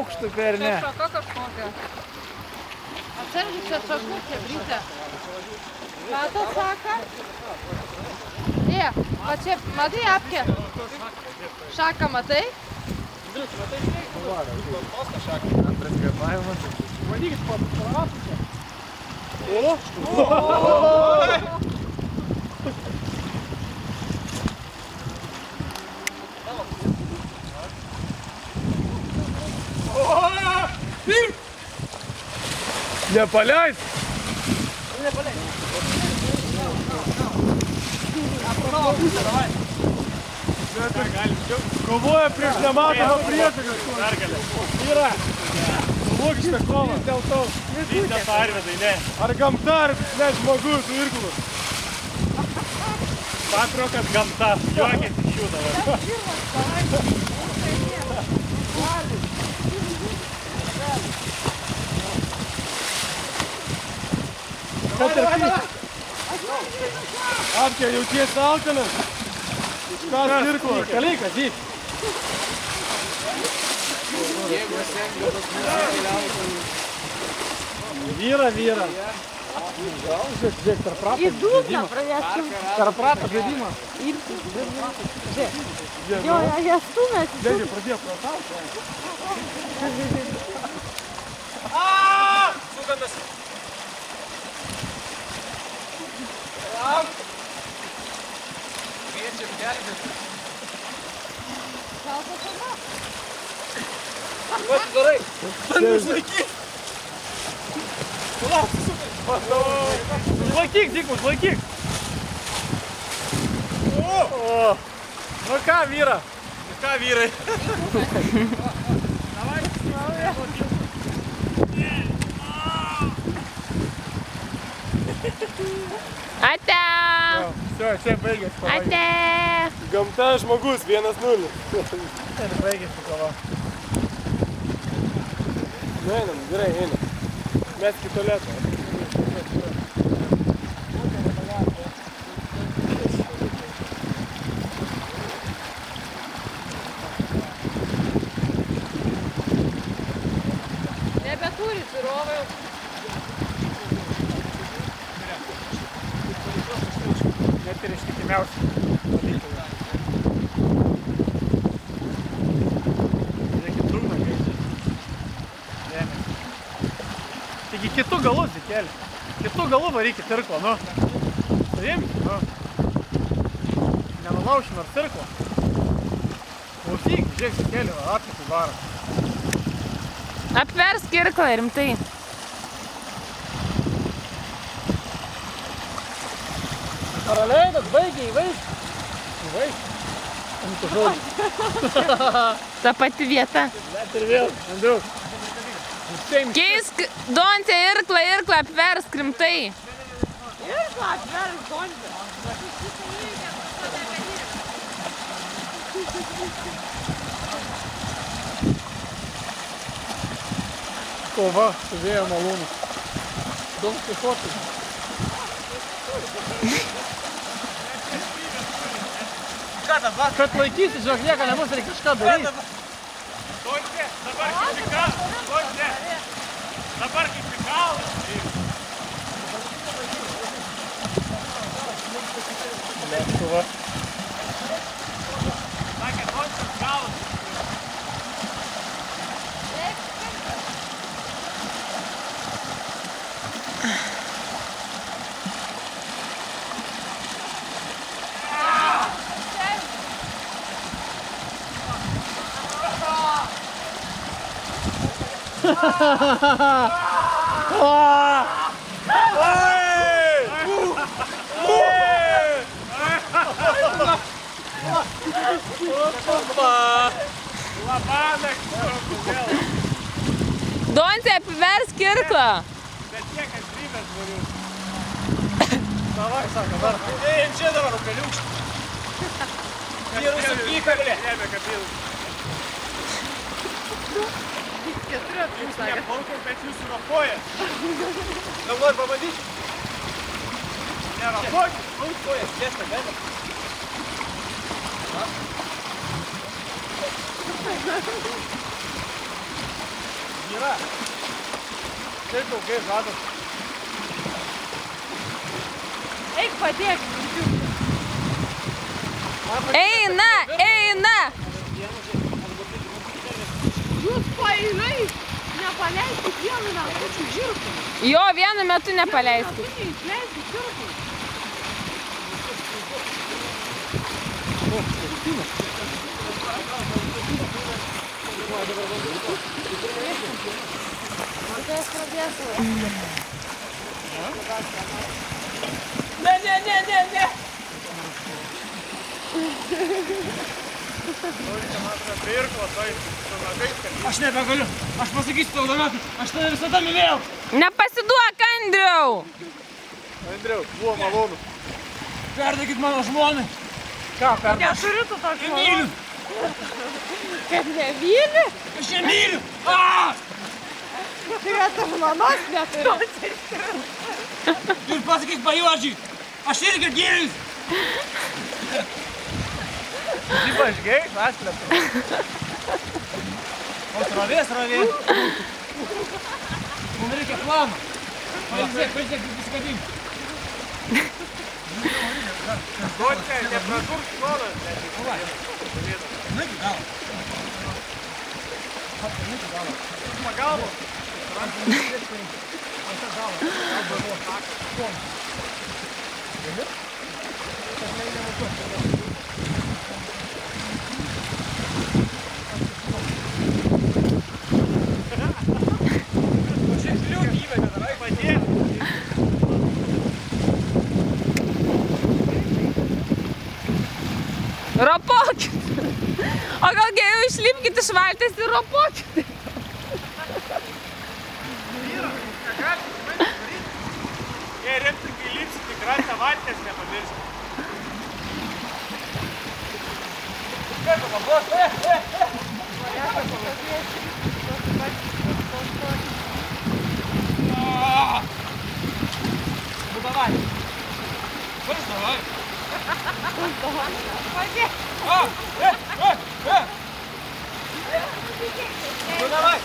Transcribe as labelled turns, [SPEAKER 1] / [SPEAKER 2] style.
[SPEAKER 1] aukštų per ne.
[SPEAKER 2] Čia šaka kažkokia. Atsargiai čia šakutė, Bryte. Matot saką? Jie, va čia, matai apkę? Šaką matai?
[SPEAKER 3] Andrius, matai sveiką? Postą šaką.
[SPEAKER 1] Antras gabavimas.
[SPEAKER 3] Valykit pavasų čia.
[SPEAKER 1] Nepaleis! Kovoja prieš nematomą priešą.
[SPEAKER 3] Yra.
[SPEAKER 1] Lūk šitą kovą.
[SPEAKER 3] Dėl to.
[SPEAKER 1] Vykdė parvedai, ne. Ar gamta, ar ne žmogus, irklus. Patrokas gamta. Juokės iš jų dabar. Apkė, jauties alkanas. Kas irklo? Kalykas, žyt. Vyra. Žiūrėk, tarp rato
[SPEAKER 2] Į dugną pradėsiu.
[SPEAKER 1] Tarp rato žaidimą.
[SPEAKER 2] Jo, jie stumėsi.
[SPEAKER 1] Žiūrėk, pradėjo protauti.
[SPEAKER 3] Sugandas. Kviečiam gelbėti.
[SPEAKER 2] Šalta tada.
[SPEAKER 3] Vat darai. Andrius, laikyk.
[SPEAKER 1] Laikyk, Dikmus, laikyk. Nu ką, vyra?
[SPEAKER 3] Ką, vyrai?
[SPEAKER 2] Ate!
[SPEAKER 1] Все, čia baigėsi kova.
[SPEAKER 2] Ate!
[SPEAKER 1] Gamta žmogus, 1-0. Ir baigėsi kova. Nu, einam, gerai, einam. Mes į tualetą.
[SPEAKER 2] Nebeturi žiūrovai.
[SPEAKER 1] Net ir ištikimiausi. Žiūrėkit, dugną gaičia. Dėmesį. Taigi kitų galus įkeli. Kitų galų varykit irklą, nu. Paimkit, nu. Nenulaušim ar irklą. Klausyk, žiūrėk, įkeli, apkit į barą.
[SPEAKER 2] Apversk irklą, rimtai.
[SPEAKER 1] Paraleidot, baigiai, įvaik. Įvaik. Ant žodžių.
[SPEAKER 2] Ta pati vieta.
[SPEAKER 1] Net ir vėl, Andrius.
[SPEAKER 2] Keisk Dontė irklą, apversk rimtai.
[SPEAKER 4] Irklą apversk, Dontė.
[SPEAKER 1] Kova su vėjo malūnu. Don Kichotai.
[SPEAKER 3] Ką dabar?
[SPEAKER 1] Kad laikysi, žiūrėk, nieko nebus, reikia kažką daryti.
[SPEAKER 3] Dontė, dabar kaip į kalą. Dontė, dabar kaip į kalą.
[SPEAKER 1] Lėktuva.
[SPEAKER 3] Sakė, Dontė, galas.
[SPEAKER 2] Dontė, apversk irklą.
[SPEAKER 3] Bet kiek atrybės variu.
[SPEAKER 1] Davai, sako, dar.
[SPEAKER 3] Ei, čia dabar upeliukšt. Vyrus apykablė.
[SPEAKER 1] Jėmė kabilų.
[SPEAKER 3] Jūs neplaukiat, bet jūs ropojat. Gal nori pabandyti? Neropokit, plaukojas, tiesą gali.
[SPEAKER 1] Yra. Taip ilgai žadas.
[SPEAKER 4] Eik padėk.
[SPEAKER 2] Eina, eina.
[SPEAKER 4] Jūs paeiliai nepaleiskit vienu metu žirkų.
[SPEAKER 2] Jo, vienu metu nepaleiskit.
[SPEAKER 4] Neišleiskit žirkų. Ne.
[SPEAKER 1] Aš nebegaliu. Aš pasakysiu tau Donatui. Aš tave visada mylėjau.
[SPEAKER 2] Nepasiduok, Andriau.
[SPEAKER 1] Andriau, buvo malonu. Perdakit mano žmonai. Ką perdak?
[SPEAKER 4] Neturiu tu tokio.
[SPEAKER 1] Nemyliu.
[SPEAKER 4] Kad nevyli?
[SPEAKER 1] Aš nemyliu.
[SPEAKER 4] Turėtų žmonos neturiu.
[SPEAKER 1] Ir pasakyk pajuodžiai. Aš irgi gėlis. Taip aš gėjai, aš plėtu. O srovė. Mums reikia plano. Pailsėk, kaip įsikabinti.
[SPEAKER 3] Doce, nepradurk šonas.
[SPEAKER 1] Nuėgi galą.
[SPEAKER 3] Pagalbos.
[SPEAKER 2] Ropokit. O gal geriau išlipkit iš valties ir ropokit.
[SPEAKER 3] Jei rimtai, kai lipsit į krantą, valties nepamirškit.
[SPEAKER 1] Kaip pabos? Ну давай. Хочешь, давай. Ну давай.